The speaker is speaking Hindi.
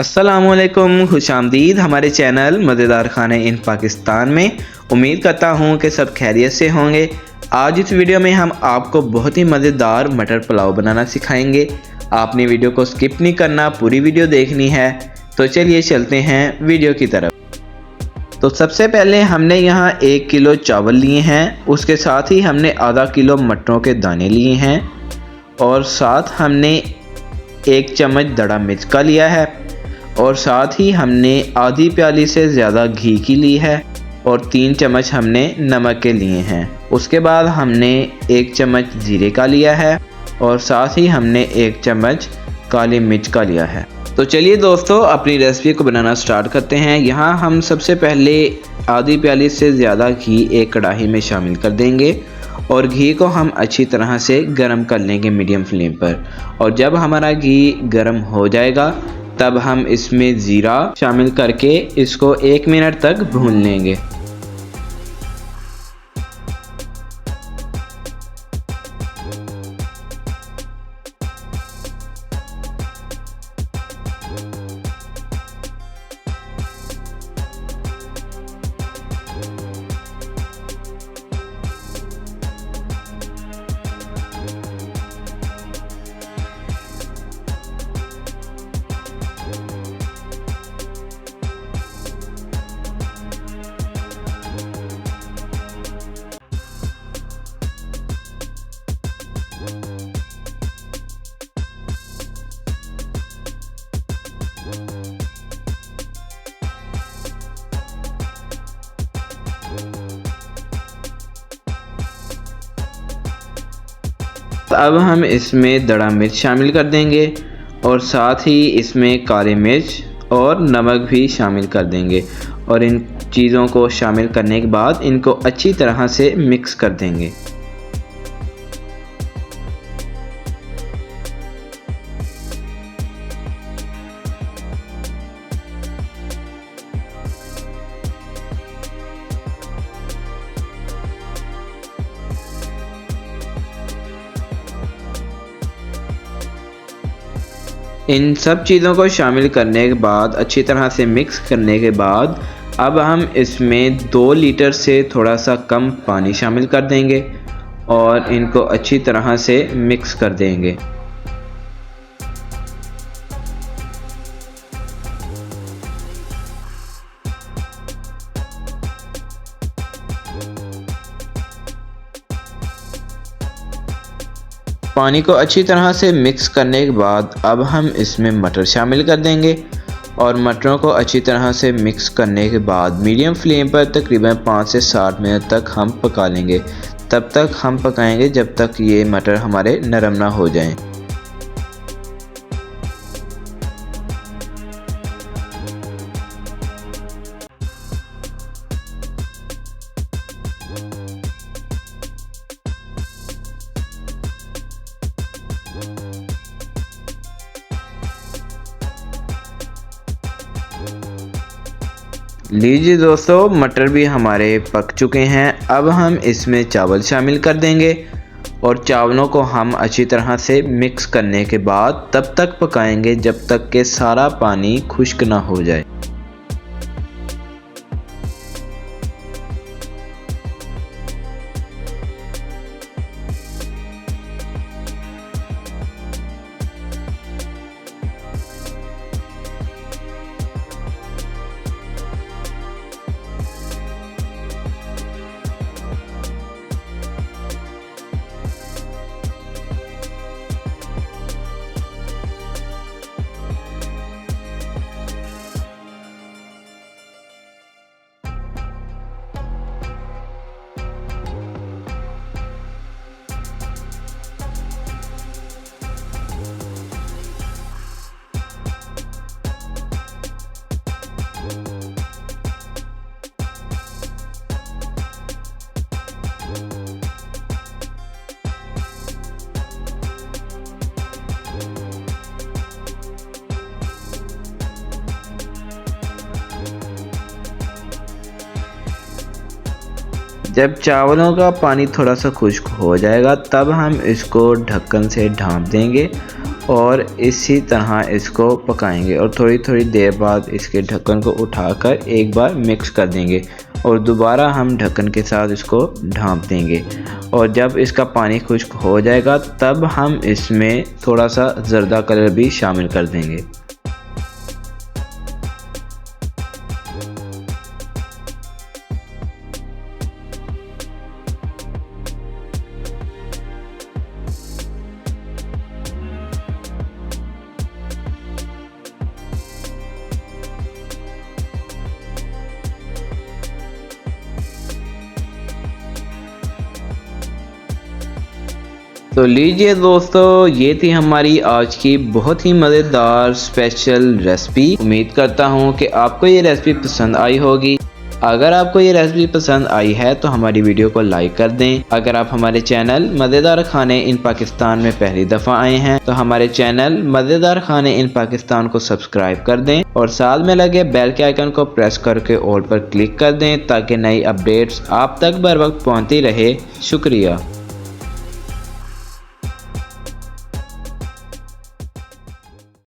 अस्सलामुअलैकुम, खुशामदीद हमारे चैनल मज़ेदार खाने इन पाकिस्तान में। उम्मीद करता हूँ कि सब खैरियत से होंगे। आज इस वीडियो में हम आपको बहुत ही मज़ेदार मटर पुलाव बनाना सिखाएंगे। आपने वीडियो को स्किप नहीं करना, पूरी वीडियो देखनी है। तो चलिए चलते हैं वीडियो की तरफ। तो सबसे पहले हमने यहाँ 1 किलो चावल लिए हैं, उसके साथ ही हमने आधा किलो मटरों के दाने लिए हैं और साथ हमने 1 चम्मच दड़ा मिर्च का लिया है और साथ ही हमने आधी प्याली से ज़्यादा घी की ली है और 3 चम्मच हमने नमक के लिए हैं। उसके बाद हमने 1 चम्मच जीरे का लिया है और साथ ही हमने 1 चम्मच काली मिर्च का लिया है। तो चलिए दोस्तों, अपनी रेसिपी को बनाना स्टार्ट करते हैं। यहाँ हम सबसे पहले आधी प्याली से ज़्यादा घी एक कढ़ाई में शामिल कर देंगे और घी को हम अच्छी तरह से गर्म कर लेंगे मीडियम फ्लेम पर। और जब हमारा घी गर्म हो जाएगा तब हम इसमें ज़ीरा शामिल करके इसको 1 मिनट तक भून लेंगे। अब हम इसमें दड़ा मिर्च शामिल कर देंगे और साथ ही इसमें काली मिर्च और नमक भी शामिल कर देंगे और इन चीज़ों को शामिल करने के बाद इनको अच्छी तरह से मिक्स कर देंगे। इन सब चीज़ों को शामिल करने के बाद अच्छी तरह से मिक्स करने के बाद अब हम इसमें 2 लीटर से थोड़ा सा कम पानी शामिल कर देंगे और इनको अच्छी तरह से मिक्स कर देंगे। पानी को अच्छी तरह से मिक्स करने के बाद अब हम इसमें मटर शामिल कर देंगे और मटरों को अच्छी तरह से मिक्स करने के बाद मीडियम फ्लेम पर तकरीबन 5 से 7 मिनट तक हम पका लेंगे। तब तक हम पकाएंगे जब तक ये मटर हमारे नरम ना हो जाएं। लीजिए दोस्तों, मटर भी हमारे पक चुके हैं। अब हम इसमें चावल शामिल कर देंगे और चावलों को हम अच्छी तरह से मिक्स करने के बाद तब तक पकाएंगे जब तक कि सारा पानी खुश्क ना हो जाए। जब चावलों का पानी थोड़ा सा खुश्क हो जाएगा तब हम इसको ढक्कन से ढाँप देंगे और इसी तरह इसको पकाएंगे और थोड़ी थोड़ी देर बाद इसके ढक्कन को उठाकर एक बार मिक्स कर देंगे और दोबारा हम ढक्कन के साथ इसको ढाँप देंगे। और जब इसका पानी खुश्क हो जाएगा तब हम इसमें थोड़ा सा ज़र्दा कलर भी शामिल कर देंगे। तो लीजिए दोस्तों, ये थी हमारी आज की बहुत ही मज़ेदार स्पेशल रेसिपी। उम्मीद करता हूँ कि आपको ये रेसिपी पसंद आई होगी। अगर आपको ये रेसिपी पसंद आई है तो हमारी वीडियो को लाइक कर दें। अगर आप हमारे चैनल मज़ेदार खाने इन पाकिस्तान में पहली दफ़ा आए हैं तो हमारे चैनल मज़ेदार खाने इन पाकिस्तान को सब्सक्राइब कर दें और साथ में लगे बेल के आइकन को प्रेस करके ऑल पर क्लिक कर दें ताकि नई अपडेट्स आप तक बर वक्त पहुँचती रहे। शुक्रिया।